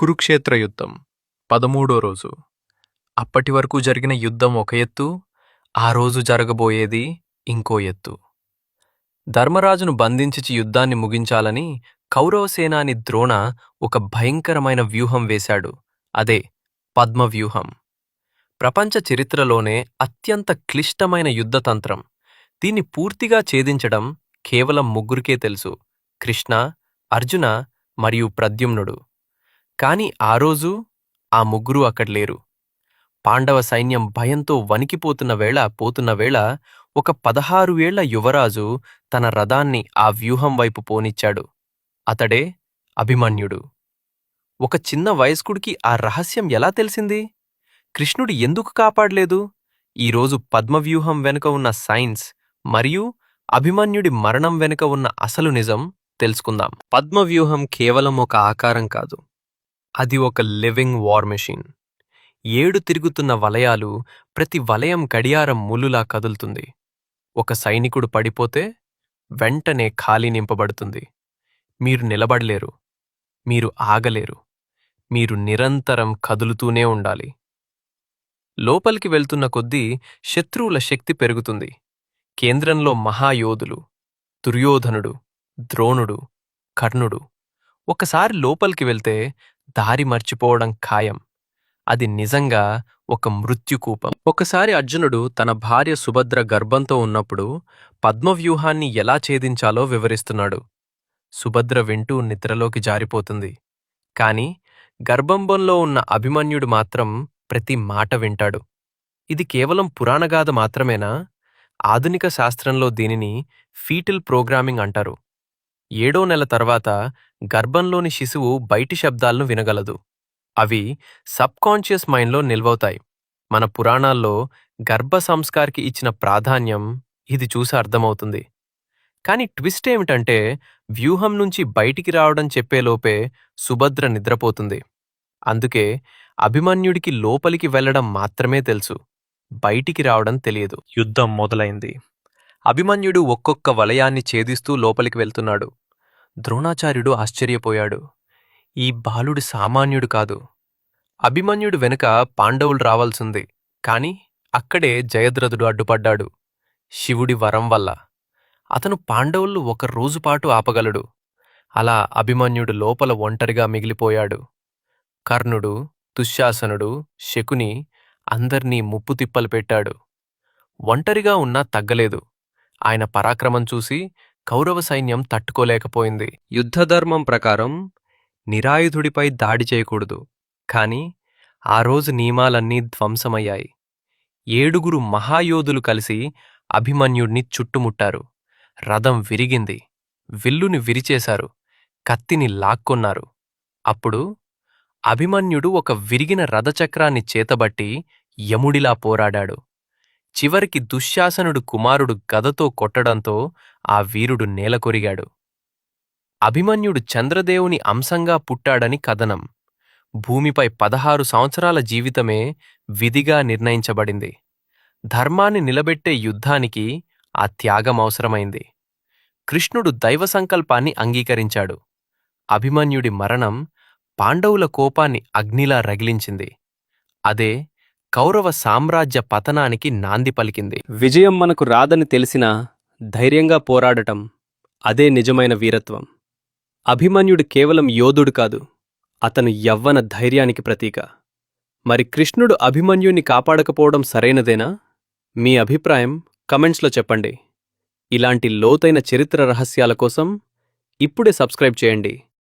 కురుక్షేత్ర యుద్ధం 13 రోజు. అప్పటి వరకు జరిగిన యుద్ధం ఒక ఎత్తు, ఆ రోజు జరగబోయేది ఇంకో ఎత్తు. ధర్మరాజును బంధించి యుద్ధాన్ని ముగించాలని కౌరవసేనాని ద్రోణ ఒక భయంకరమైన వ్యూహం వేశాడు. అదే పద్మవ్యూహం. ప్రపంచ చరిత్రలోనే అత్యంత క్లిష్టమైన యుద్ధతంత్రం. దీన్ని పూర్తిగా ఛేదించడం కేవలం ముగ్గురికే తెలుసు: కృష్ణ, అర్జున మరియు ప్రద్యుమ్నుడు. కాని ఆ రోజు ఆ ముగ్గురూ అక్కడ లేరు. పాండవ సైన్యం భయంతో వణికిపోతున్న వేళ ఒక 16 ఏళ్ల యువరాజు తన రథాన్ని ఆ వ్యూహం వైపు పోనిచ్చాడు. అతడే అభిమన్యుడు. ఒక చిన్న వయస్కుడికి ఆ రహస్యం ఎలా తెలిసింది? కృష్ణుడు ఎందుకు కాపాడలేదు? ఈరోజు పద్మవ్యూహం వెనుక ఉన్న సైన్స్ మరియు అభిమన్యుడి మరణం వెనుక ఉన్న అసలు నిజం తెలుసుకుందాం. పద్మవ్యూహం కేవలం ఒక ఆకారం కాదు, అది ఒక లివింగ్ వార్ మెషిన్. 7 తిరుగుతున్న వలయాలు, ప్రతి వలయం గడియారం ములులా కదులుతుంది. ఒక సైనికుడు పడిపోతే వెంటనే ఖాళీ నింపబడుతుంది. మీరు నిలబడలేరు, మీరు ఆగలేరు, మీరు నిరంతరం కదులుతూనే ఉండాలి. లోపలికి వెళ్తున్న కొద్దీ శత్రువుల శక్తి పెరుగుతుంది. కేంద్రంలో మహాయోధులు: దుర్యోధనుడు, ద్రోణుడు, కర్ణుడు. ఒకసారి లోపలికి వెళ్తే దారి మర్చిపోవడం ఖాయం. అది నిజంగా ఒక మృత్యుకూపం. ఒకసారి అర్జునుడు తన భార్య సుభద్ర గర్భంతో ఉన్నప్పుడు పద్మవ్యూహాన్ని ఎలా ఛేదించాలో వివరిస్తున్నాడు. సుభద్ర వింటూ నిద్రలోకి జారిపోతుంది. కాని గర్భంలో ఉన్న అభిమన్యుడు మాత్రం ప్రతి మాట వింటాడు. ఇది కేవలం పురాణగాథ మాత్రమేనా? ఆధునిక శాస్త్రంలో దీనిని ఫీటల్ ప్రోగ్రామింగ్ అంటారు. 7వ నెల తర్వాత గర్భంలోని శిశువు బయటి శబ్దాలను వినగలదు. అవి సబ్కాన్షియస్ మైండ్లో నిల్వవుతాయి. మన పురాణాల్లో గర్భ సంస్కార్కి ఇచ్చిన ప్రాధాన్యం ఇది చూసి అర్థమవుతుంది. కాని ట్విస్ట్ ఏమిటంటే, వ్యూహం నుంచి బయటికి రావడం చెప్పేలోపే సుభద్ర నిద్రపోతుంది. అందుకే అభిమన్యుడికి లోపలికి వెళ్లడం మాత్రమే తెలుసు, బయటికి రావడం తెలియదు. యుద్ధం మొదలైంది. అభిమన్యుడు ఒక్కొక్క వలయాన్ని ఛేదిస్తూ లోపలికి వెళ్తున్నాడు. ద్రోణాచార్యుడు ఆశ్చర్యపోయాడు. ఈ బాలుడు సామాన్యుడు కాదు. అభిమన్యుడు వెనుక పాండవులు రావాల్సింది. కాని అక్కడే జయద్రథుడు అడ్డుపడ్డాడు. శివుడి వరం వల్ల అతను పాండవులు 1 రోజుపాటు ఆపగలడు. అలా అభిమన్యుడు లోపల ఒంటరిగా మిగిలిపోయాడు. కర్ణుడు, దుశ్శాసనుడు, శకుని అందర్నీ ముప్పుతిప్పలు పెట్టాడు. ఒంటరిగా ఉన్నా తగ్గలేదు. ఆయన పరాక్రమం చూసి కౌరవ సైన్యం తట్టుకోలేకపోయింది. యుద్ధధర్మం ప్రకారం నిరాయుధుడిపై దాడి చేయకూడదు. కాని ఆ రోజు నియమాలన్నీ ధ్వంసమయ్యాయి. 7 మహాయోధులు కలిసి అభిమన్యుడిని చుట్టుముట్టారు. రథం విరిగింది, విల్లుని విరిచేశారు, కత్తిని లాక్కొన్నారు. అప్పుడు అభిమన్యుడు ఒక విరిగిన రథచక్రాన్ని చేతబట్టి యముడిలా పోరాడాడు. చివరికి దుశ్శాసనుడు కుమారుడు గదతో కొట్టడంతో ఆ వీరుడు నేలకొరిగాడు. అభిమన్యుడు చంద్రదేవుని అంశంగా పుట్టాడని కథనం. భూమిపై 16 సంవత్సరాల జీవితమే విధిగా నిర్ణయించబడింది. ధర్మాన్ని నిలబెట్టే యుద్ధానికి ఆ త్యాగం అవసరమైంది. కృష్ణుడు దైవ సంకల్పాన్ని అంగీకరించాడు. అభిమన్యుడి మరణం పాండవుల కోపాన్ని అగ్నిలా రగిలించింది. అదే కౌరవ సామ్రాజ్య పతనానికి నాంది పలికింది. విజయం మనకు రాదని తెలిసినా ధైర్యంగా పోరాడటం, అదే నిజమైన వీరత్వం. అభిమన్యుడు కేవలం యోధుడు కాదు, అతను యవ్వన ధైర్యానికి ప్రతీక. మరి కృష్ణుడు అభిమన్యుని కాపాడకపోవడం సరైనదేనా? మీ అభిప్రాయం కమెంట్స్లో చెప్పండి. ఇలాంటి లోతైన చరిత్ర రహస్యాల కోసం ఇప్పుడే సబ్స్క్రైబ్ చేయండి.